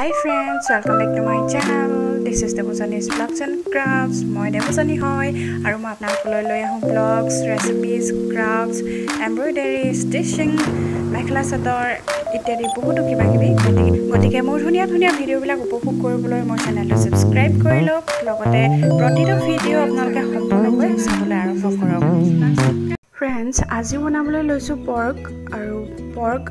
Hi friends, welcome back to my channel. This is Devojani's Vlogs and Crafts. Moi Devojani hoy aru ma apnalokলৈ লৈ আহো vlogs, recipes, crafts, embroidery, stitching, mekhela chador ইত্যাদি বহুতো কিবা কিবি গতিকে মোৰ ধুনিয়া ধুনিয়া ভিডিও বিলাক উপভোগ কৰিবলৈ মোৰ চেনেলটো সাবস্ক্ৰাইব কৰি লওক লগতে প্ৰতিটো ভিডিও আপোনালোকে সম্পূৰ্ণকৈ চাবলৈ আৰম্ভ কৰক Friends, আজি বনাবলৈ লৈছো pork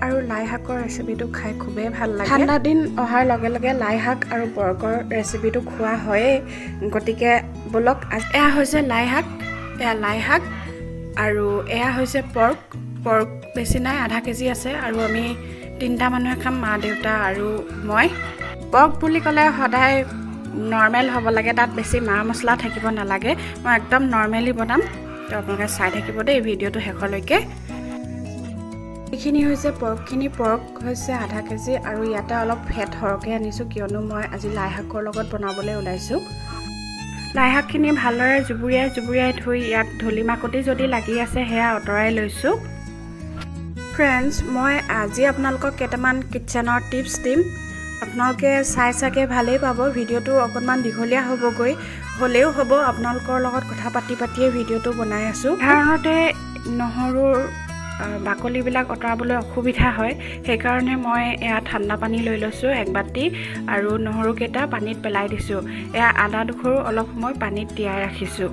আৰু লাই শাকৰ ৰেচিপিটো খাই খুবেই ভাল লাগে ঠাণ্ডা দিন অহাৰ লগে লগে লাই শাক আৰু পৰ্কৰ ৰেচিপিটো খোৱা হয় গতিকে বলক এয়া হৈছে লাই শাক আৰু এয়া হৈছে pork বেছি নাই আধা কেজি আছে আৰু আমি তিনটা মানুহে খাম মা দেউতা আৰু মই pork বুলি ক'লে সদায় নরমাল হ'ব লাগে তাত বেছি মা মছলা থাকিব নালাগে মই একদম নরমালি বনাম তো আপোনালোকে চাই থাকিব দেই ভিডিওটো শেষলৈকে এখিনি হৈছে pork হৈছে আধা কেজি আৰু ইয়াতে অলপ ফেট হৰকে আনিছো কিয়নো মই আজি লাই শাকৰ লগত বনাবলৈ ওলাইছো লাই শাকখিনি ভালৰে জুবুৰিয়াই ধুই ইয়াত ধলি মাকতি যদি লাগি আছে হেয়া অতৰাই লৈছো Friends, মই আজি আপোনালোকক কেটামান কিচেনৰ টিপস দিম আপোনালোকে চাই চাকে ভালেই পাব ভিডিওটো অকনমান দীঘলীয়া হ'বগৈ হলেও হ'ব আপোনালোকৰ লগত কথা পাতিয়ে ভিডিওটো বনাই আছো সাধাৰণতে নহৰুৰ বাকলি বিলাক অতৰাবলৈ অসুবিধা হয় সেই কাৰণে মই এয়া ঠাণ্ডা পানী লৈ লৈছো এক বাটি আৰু নহৰু কেটা পানীত পেলাই দিছো এয়া আদা দুখৰু অলপ সময় পানীত তিয়াই ৰাখিছো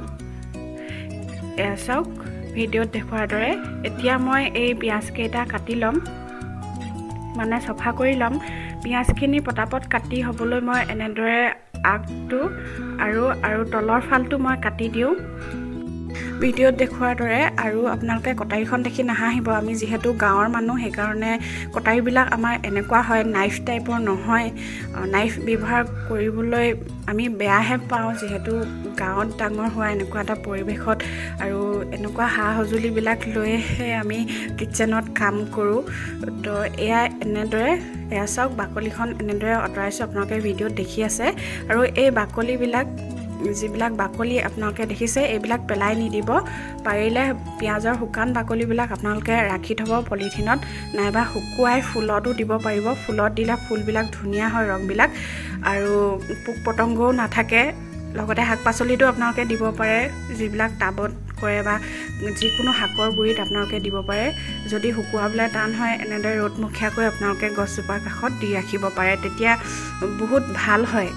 এয়া চাওক ভিডিওত দেখুৱাৰ দৰে এতিয়া মই এই পিয়াজ কেটা কাটি লম মানে সফা কৰি লম পিয়াজখিনি পটাপট কাটি হবলৈ মই এনেদৰে আগটো আৰু তলৰ ফালটো মই কাটি দিও ভিডিওত দেখুৱাৰ দৰে আৰু আপোনালোকে কটাৰীখন দেখি নাহাহিব আমি যেহেতু গাঁৱৰ মানুহ সেই কাৰণে কটাৰীবিলাক আমাৰ এনেকুৱা হয় নাইফ টাইপৰ নহয় নাইফ ব্যৱহাৰ কৰিবলৈ আমি বেয়াহে পাওঁ যেহেতু গাঁৱত ডাঙৰ হোৱা এনেকুৱা এটা পৰিবেশত আৰু এনেকুৱা হাহজুলিবিলাক লৈহে আমি কিচেনত কাম কৰো তো এয়া এনেদৰে এয়া চাওক বাকলিখন এনেদৰে অতৰাইছো আপোনালোকে ভিডিওত দেখি আছে আৰু এই বাকলিবিলাক যিবিলাক বাকলি আপোনালোকে দেখিছে এইবিলাক পেলাই নিদিব পাৰিলে পিয়াজৰ শুকান বাকলিবিলাক আপোনালোকে ৰাখি থব পলিথিনত নাইবা শুকুৱাই ফুলতো দিব পাৰিব ফুলত দিলে ফুলবিলাক ধুনীয়া হয় ৰংবিলাক আৰু পোক পতংগও নাথাকে লগতে শাকপাচলিটো আপোনালোকে দিব পাৰে যিবিলাক টাবত কৰে বা যিকোনো শাকৰ গুৰিত আপোনালোকে দিব পাৰে যদি শুকুৱাবলৈ টান হয় এনেদৰে ৰ'দমুখীয়াকৈ আপোনালোকে গছজোপাৰ কাষত দি ৰাখিব পাৰে তেতিয়া বহুত ভাল হয়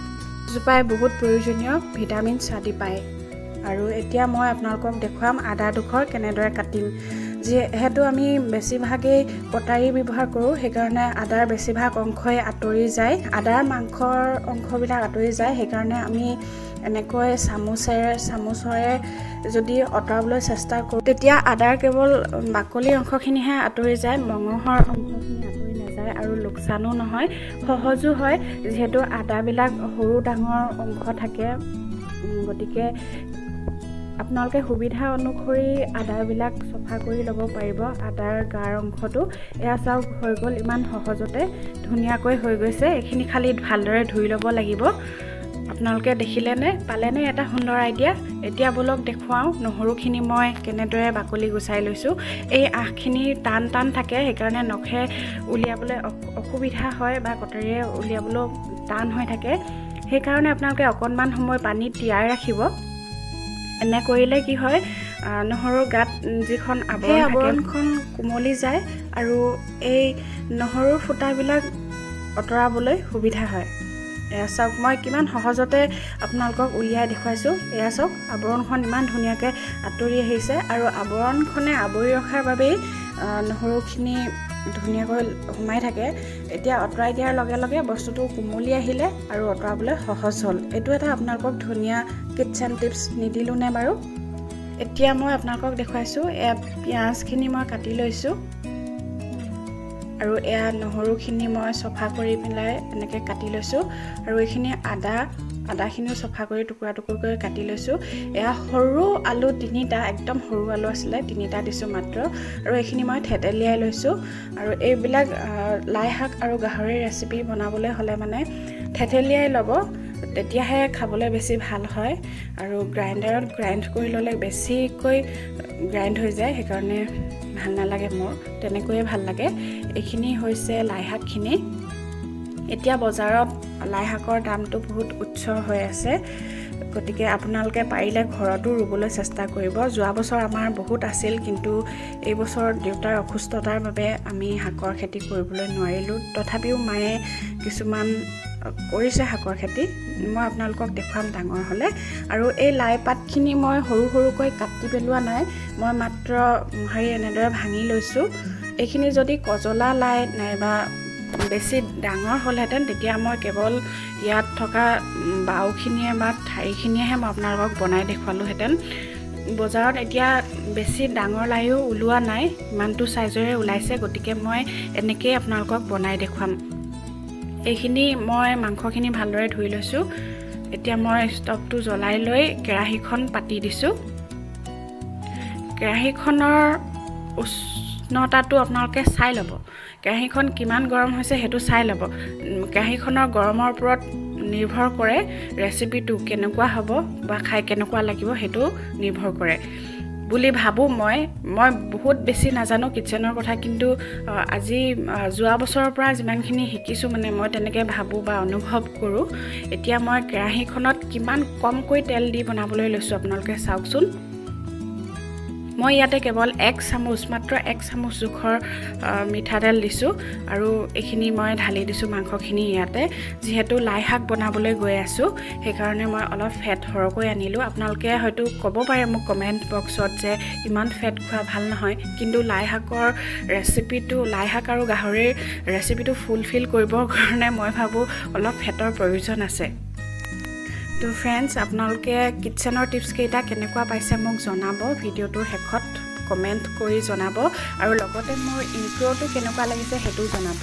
জুপাই বহুত প্ৰয়োজনীয় ভিটামিন আদি পায় আৰু এতিয়া মই আপোনালোকক দেখুৱাম আদা দুখৰ কেনেদৰে কাটিম যেহেতু আমি বেছিভাগেই কটাৰী ব্যৱহাৰ কৰোঁ সেইকাৰণে আদাৰ বেছিভাগ অংশই আঁতৰি যায় আদাৰ মাংসৰ অংশবিলাক আঁতৰি যায় সেইকাৰণে আমি এনেকৈ চামুচৰে যদি অতৰাবলৈ চেষ্টা কৰোঁ তেতিয়া আদাৰ কেৱল বাকলি অংশখিনিহে আঁতৰি যায় মঙহৰ অংশখিনি আঁতৰি নাযায় আৰু লোকচানো নহয় সহজো হয় যেহেতু আদাবিলাক সৰু ডাঙৰ অংশ থাকে গতিকে আপোনালোকে সুবিধা অনুসৰি আদাবিলাক সফা কৰি ল'ব পাৰিব আদাৰ গাৰ অংশটো এয়া চাওক হৈ গ'ল ইমান সহজতে ধুনীয়াকৈ হৈ গৈছে এইখিনি খালি ভালদৰে ধুই ল'ব লাগিব আপোনালোকে দেখিলেনে পালেনে এটা সুন্দৰ আইডিয়া এতিয়া বলক দেখুৱাও নহৰুখিনি মই কেনেদৰে বাকলি গুচাই লৈছো এই আখখিনি টান থাকে সেইকাৰণে নখে উলিয়াবলৈ অসুবিধা হয় বা কটাৰীয়ে উলিয়াবলৈ টান হৈ থাকে সেইকাৰণে আপোনালোকে অকনমান সময় পানীত তিয়াই ৰাখিব এনে কৰিলে কি হয় নহৰুৰ গাত যিখন আৱৰণখন কোমলি যায় আৰু এই নহৰুৰ ফুটাবিলাক অতৰাবলৈ সুবিধা হয় এয়া চাওক মই কিমান সহজতে আপোনালোকক উলিয়াই দেখুৱাইছো এয়া চাওক আৱৰণখন ইমান ধুনীয়াকৈ আঁতৰি আহিছে আৰু আৱৰণখনে আৱৰি ৰখাৰ বাবেই নহৰুখিনি ধুনীয়াকৈ সোমাই থাকে এতিয়া অতৰাই দিয়াৰ লগে লগে বস্তুটো কোমলি আহিলে আৰু অতৰাবলৈ সহজ হ'ল এইটো এটা আপোনালোকক ধুনীয়া কিচেন টিপস নিদিলো নে বাৰু এতিয়া মই আপোনালোকক দেখুৱাইছো এয়া পিয়াজখিনি মই কাটি লৈছো আৰু এয়া নহৰুখিনি মই সফা কৰি পেলাই এনেকৈ কাটি লৈছো আৰু এইখিনি আদাখিনিও সফা কৰি টুকুৰা কৰি কাটি লৈছো এয়া সৰু আলু তিনিটা একদম সৰু আলু আছিলে তিনিটা দিছো মাত্ৰ আৰু এইখিনি মই থেতেলিয়াই লৈছো আৰু এইবিলাক লাই শাক আৰু গাহৰি ৰেচিপি বনাবলৈ হলে মানে থেতেলিয়াই ল'ব তেতিয়াহে খাবলৈ বেছি ভাল হয় আৰু গ্ৰাইণ্ডাৰত গ্ৰাইণ্ড কৰি ল'লে বেছিকৈ গ্ৰাইণ্ড হৈ যায় সেইকাৰণে ভাল নালাগে মোৰ তেনেকৈয়ে ভাল লাগে এইখিনি হৈছে লাই শাকখিনি এতিয়া বজাৰত লাই শাকৰ দামটো বহুত উচ্চ হৈ আছে গতিকে আপোনালোকে পাৰিলে ঘৰতো ৰুবলৈ চেষ্টা কৰিব যোৱা বছৰ আমাৰ বহুত আছিল কিন্তু এই বছৰ দেউতাৰ অসুস্থতাৰ বাবে আমি শাকৰ খেতি কৰিবলৈ নোৱাৰিলোঁ তথাপিও মায়ে কিছুমান কৰিছে শাকৰ খেতি মই আপোনালোকক দেখুৱাম ডাঙৰ হ'লে আৰু এই লাই পাতখিনি মই সৰু সৰুকৈ কাটি পেলোৱা নাই মই মাত্ৰ এনেদৰে ভাঙি লৈছোঁ এইখিনি যদি কজলা লাই নাইবা বেছি ডাঙৰ হ'লহেঁতেন তেতিয়া মই কেৱল ইয়াত থকা বাউখিনিয়ে বা ঠাৰিখিনিয়েহে মই আপোনালোকক বনাই দেখুৱালোহেঁতেন বজাৰত এতিয়া বেছি ডাঙৰ লাইও ওলোৱা নাই ইমানটো চাইজৰে ওলাইছে গতিকে মই এনেকৈয়ে আপোনালোকক বনাই দেখুৱাম এইখিনি মই মাংসখিনি ভালদৰে ধুই লৈছোঁ এতিয়া মই ষ্টভটো জ্বলাই লৈ কেৰাহীখন পাতি দিছোঁ কেৰাহীখনৰ উষ্ণতাটো আপোনালোকে চাই ল'ব কেৰাহীখন কিমান গৰম হৈছে সেইটো চাই ল'ব কেৰাহীখনৰ গৰমৰ ওপৰত নিৰ্ভৰ কৰে ৰেচিপিটো কেনেকুৱা হ'ব বা খাই কেনেকুৱা লাগিব সেইটো নিৰ্ভৰ কৰে বুলি ভাবোঁ মই বহুত বেছি নাজানো কিটচেনৰ কথা কিন্তু আজি যোৱা বছৰৰ পৰা যিমানখিনি শিকিছোঁ মানে মই তেনেকৈ ভাবোঁ বা অনুভৱ কৰোঁ এতিয়া মই কেৰাহীখনত কিমান কমকৈ তেল দি বনাবলৈ লৈছোঁ আপোনালোকে চাওকচোন মই ইয়াতে কেৱল মাত্ৰ 1 চামুচ জোখৰ মিঠাতেল দিছোঁ আৰু এইখিনি মই ঢালি দিছোঁ মাংসখিনি ইয়াতে যিহেতু লাই শাক বনাবলৈ গৈ আছোঁ সেইকাৰণে মই অলপ ফেট সৰহকৈ আনিলোঁ আপোনালোকে হয়তো ক'ব পাৰে মোক কমেণ্ট বক্সত যে ইমান ফেট খোৱা ভাল নহয় কিন্তু লাই শাকৰ ৰেচিপিটো লাই শাক আৰু গাহৰিৰ ৰেচিপিটো ফুলফিল কৰিবৰ কাৰণে মই ভাবোঁ অলপ ফেটৰ প্ৰয়োজন আছে তো ফ্ৰেণ্ডছ আপোনালোকে কিটচেনৰ টিপছ কেইটা কেনেকুৱা পাইছে মোক জনাব ভিডিঅ'টোৰ শেষত কমেণ্ট কৰি জনাব আৰু লগতে মোৰ ইন্ট্ৰ'টো কেনেকুৱা লাগিছে সেইটো জনাব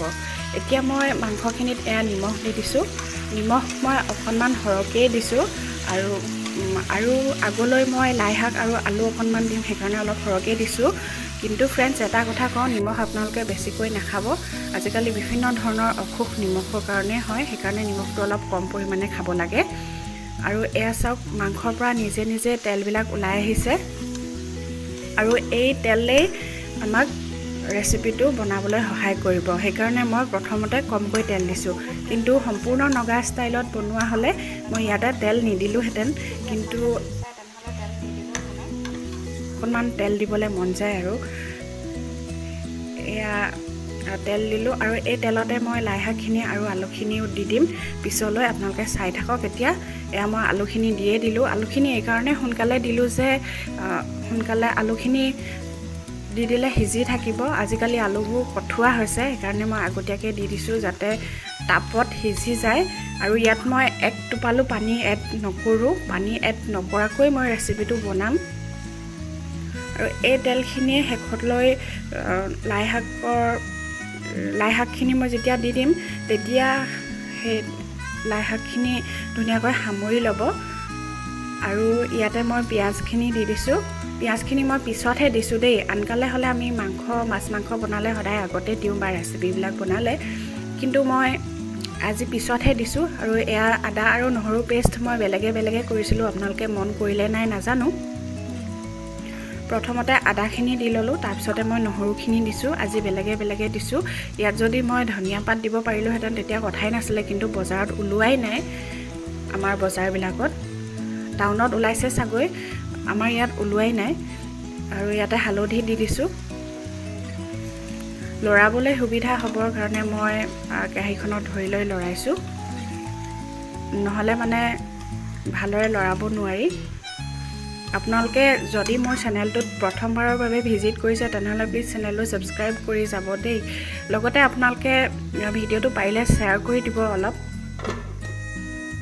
এতিয়া মই মাংসখিনিত নিমখ দি দিছোঁ নিমখ মই অকণমান সৰহকৈ দিছোঁ আৰু আগলৈ মই লাই শাক আৰু আলু অকণমান দিম সেইকাৰণে অলপ সৰহকৈ দিছোঁ কিন্তু ফ্ৰেণ্ডছ এটা কথা কওঁ নিমখ আপোনালোকে বেছিকৈ নাখাব আজিকালি বিভিন্ন ধৰণৰ অসুখ নিমখৰ কাৰণে হয় সেইকাৰণে নিমখটো অলপ কম পৰিমাণে খাব লাগে আৰু এয়া চাওক মাংসৰ পৰা নিজে নিজে তেলবিলাক ওলাই আহিছে আৰু এই তেলেই আমাক ৰেচিপিটো বনাবলৈ সহায় কৰিব সেইকাৰণে মই প্ৰথমতে কমকৈ তেল দিছোঁ কিন্তু সম্পূৰ্ণ নগা ষ্টাইলত বনোৱা হ'লে মই ইয়াতে তেল নিদিলোহেঁতেন কিন্তু অকণমান তেল দিবলৈ মন যায় আৰু এয়া তেল দিলোঁ আৰু এই তেলতে মই লাই শাকখিনি আৰু আলুখিনিও দি দিম পিছলৈ আপোনালোকে চাই থাকক এতিয়া এয়া মই আলুখিনি দিয়ে দিলোঁ আলুখিনি এইকাৰণে সোনকালে দিলোঁ যে সোনকালে আলুখিনি দি দিলে সিজি থাকিব আজিকালি আলুবোৰ কঠুৱা হৈছে সেইকাৰণে মই আগতীয়াকৈ দি দিছোঁ যাতে তাপত সিজি যায় আৰু ইয়াত মই এক টোপালো পানী এড নকৰোঁ পানী এড নকৰাকৈ মই ৰেচিপিটো বনাম আৰু এই তেলখিনিয়ে শেষতলৈ লাই শাকখিনি মই যেতিয়া দি দিম তেতিয়া সেই লাই শাকখিনি ধুনীয়াকৈ সামৰি ল'ব আৰু ইয়াতে মই পিঁয়াজখিনি দি দিছোঁ পিঁয়াজখিনি মই পিছতহে দিছোঁ দেই আনকালে হ'লে আমি মাছ মাংস বনালে সদায় আগতে দিওঁ বা ৰেচিপিবিলাক বনালে কিন্তু মই আজি পিছতহে দিছোঁ আৰু এয়া আদা আৰু নহৰু পেষ্ট মই বেলেগে কৰিছিলোঁ আপোনালোকে মন কৰিলে নাই নাজানো প্ৰথমতে আদাখিনি দি ল'লোঁ তাৰপিছতে মই নহৰুখিনি দিছোঁ আজি বেলেগে দিছোঁ ইয়াত যদি মই ধনিয়া পাত দিব পাৰিলোহেঁতেন তেতিয়া কথাই নাছিলে কিন্তু বজাৰত ওলোৱাই নাই আমাৰ বজাৰবিলাকত টাউনত ওলাইছে চাগৈ আমাৰ ইয়াত ওলোৱাই নাই আৰু ইয়াতে হালধি দি দিছোঁ লৰাবলৈ সুবিধা হ'বৰ কাৰণে মই কেৰাহীখনত ধৰি লৈ লৰাইছোঁ নহ'লে মানে ভালদৰে লৰাব নোৱাৰি আপোনালোকে যদি মোৰ চেনেলটোত প্ৰথমবাৰৰ বাবে ভিজিট কৰিছে তেনেহ'লে প্লিজ চেনেলটো ছাবস্ক্ৰাইব কৰি যাব দেই লগতে আপোনালোকে ভিডিঅ'টো পাৰিলে শ্বেয়াৰ কৰি দিব অলপ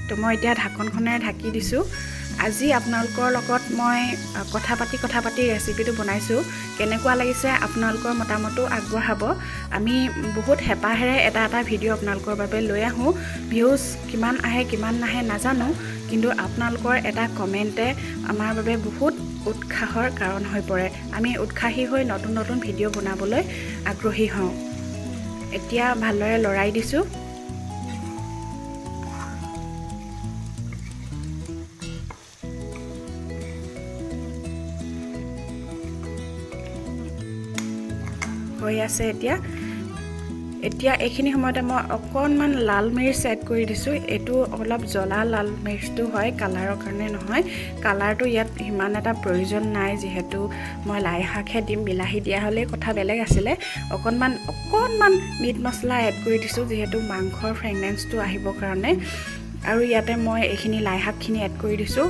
তো মই এতিয়া ঢাকনখনেৰে ঢাকি দিছোঁ আজি আপোনালোকৰ লগত মই কথা পাতি ৰেচিপিটো বনাইছোঁ কেনেকুৱা লাগিছে আপোনালোকৰ মতামতো আগবঢ়াব আমি বহুত হেঁপাহেৰে এটা ভিডিঅ' আপোনালোকৰ বাবে লৈ আহোঁ ভিউজ কিমান আহে কিমান নাহে নাজানো কিন্তু আপোনালোকৰ এটা কমেণ্টে আমাৰ বাবে বহুত উৎসাহৰ কাৰণ হৈ পৰে আমি উৎসাহী হৈ নতুন ভিডিঅ' বনাবলৈ আগ্ৰহী হওঁ এতিয়া ভালদৰে লৰাই দিছোঁ হৈ আছে এতিয়া এতিয়া এইখিনি সময়তে মই অকণমান লাল মিৰ্চ এড কৰি দিছোঁ এইটো অলপ জ্বলা লাল মিৰ্চটো হয় কালাৰৰ কাৰণে নহয় কালাৰটো ইয়াত ইমান এটা প্ৰয়োজন নাই যিহেতু মই লাই শাকহে দিম বিলাহী দিয়া হ'লে কথা বেলেগ আছিলে অকণমান মিট মছলা এড কৰি দিছোঁ যিহেতু মাংসৰ ফ্ৰেগনেন্সটো আহিবৰ কাৰণে আৰু ইয়াতে মই এইখিনি লাই শাকখিনি এড কৰি দিছোঁ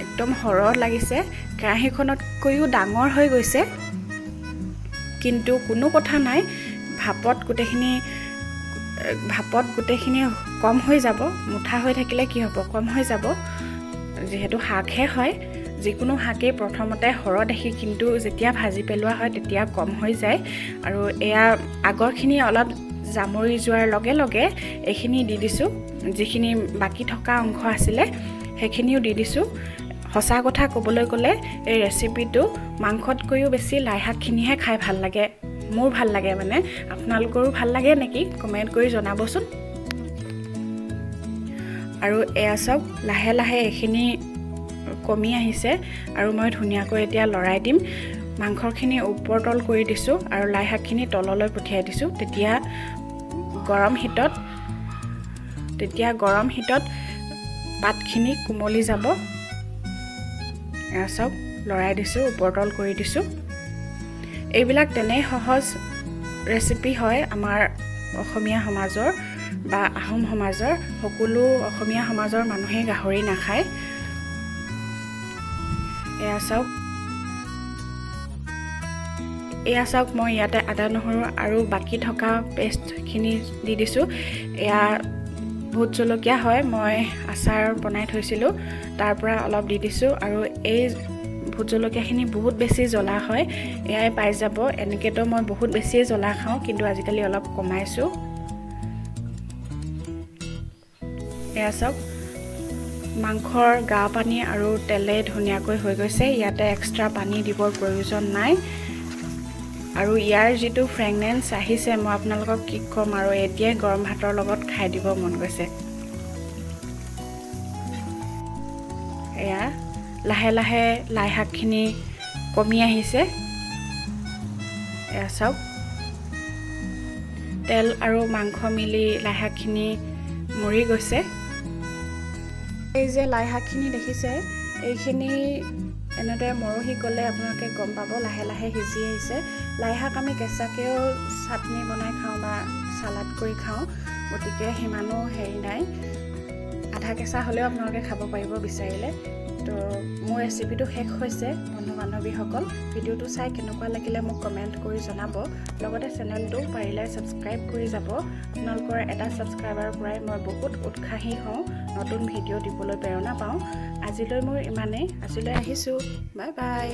একদম সৰহ লাগিছে কেৰাহীখনতকৈও ডাঙৰ হৈ গৈছে কিন্তু কোনো কথা নাই ভাপত গোটেইখিনি কম হৈ যাব মুঠা হৈ থাকিলে কি হ'ব কম হৈ যাব যেহেতু শাকহে হয় যিকোনো শাকেই প্ৰথমতে সৰহ দেখি কিন্তু যেতিয়া ভাজি পেলোৱা হয় তেতিয়া কম হৈ যায় আৰু এয়া আগৰখিনি অলপ জামৰি যোৱাৰ লগে লগে এইখিনি দি দিছোঁ যিখিনি বাকি থকা অংশ আছিলে সেইখিনিও দি দিছোঁ সঁচা কথা ক'বলৈ গ'লে এই ৰেচিপিটো মাংসতকৈও বেছি লাই শাকখিনিহে খাই ভাল লাগে মোৰ ভাল লাগে মানে আপোনালোকৰো ভাল লাগে নেকি কমেণ্ট কৰি জনাবচোন আৰু এয়া চাওক লাহে লাহে এইখিনি কমি আহিছে আৰু মই ধুনীয়াকৈ এতিয়া লৰাই দিম মাংসখিনি ওপৰতল কৰি দিছোঁ আৰু লাই শাকখিনি তললৈ পঠিয়াই দিছোঁ তেতিয়া গৰম হিটত পাতখিনি কোমলি যাব এয়া চাওক লৰাই দিছোঁ ওপৰতল কৰি দিছোঁ এইবিলাক তেনেই সহজ ৰেচিপি হয় আমাৰ অসমীয়া সমাজৰ বা আহোম সমাজৰ সকলো অসমীয়া সমাজৰ মানুহে গাহৰি নাখায় এয়া চাওক মই ইয়াতে আদা নহৰু আৰু বাকি থকা পেষ্টখিনি দি দিছোঁ এয়া ভোট জলকীয়া হয় মই আচাৰ বনাই থৈছিলোঁ তাৰ পৰা অলপ দি দিছোঁ আৰু এই ভোট জলকীয়াখিনি বহুত বেছি জ্বলা হয় এয়াই পাই যাব এনেকেতো মই বহুত বেছি জ্বলা খাওঁ কিন্তু আজিকালি অলপ কমাইছোঁ এয়া চাওক মাংসৰ গা পানী আৰু তেলে ধুনীয়াকৈ হৈ গৈছে ইয়াতে এক্সট্ৰা পানী দিবৰ প্ৰয়োজন নাই আৰু ইয়াৰ যিটো ফ্ৰেগনেন্স আহিছে মই আপোনালোকক কি ক'ম আৰু এতিয়াই গৰম ভাতৰ লগত খাই দিব মন গৈছে এয়া লাহে লাহে লাই শাকখিনি কমি আহিছে এয়া চাওক তেল আৰু মাংস মিলি লাই শাকখিনি মৰি গৈছে এই যে লাই শাকখিনি দেখিছে এইখিনি এনেদৰে মৰহি গ'লে আপোনালোকে গম পাব লাহে লাহে সিজি আহিছে লাই শাক আমি কেঁচাকৈও চাটনি বনাই খাওঁ বা চালাড কৰি খাওঁ গতিকে সিমানো হেৰি নাই আধা কেঁচা হ'লেও আপোনালোকে খাব পাৰিব বিচাৰিলে তো মোৰ ৰেচিপিটো শেষ হৈছে বন্ধু বান্ধৱীসকল ভিডিঅ'টো চাই কেনেকুৱা লাগিলে মোক কমেণ্ট কৰি জনাব লগতে চেনেলটো পাৰিলে ছাবস্ক্ৰাইব কৰি যাব আপোনালোকৰ এটা ছাবস্ক্ৰাইবাৰৰ পৰাই মই বহুত উৎসাহী হওঁ নতুন ভিডিঅ' দিবলৈ প্ৰেৰণা পাওঁ আজিলৈ মোৰ ইমানেই আজিলৈ আহিছোঁ বাই বাই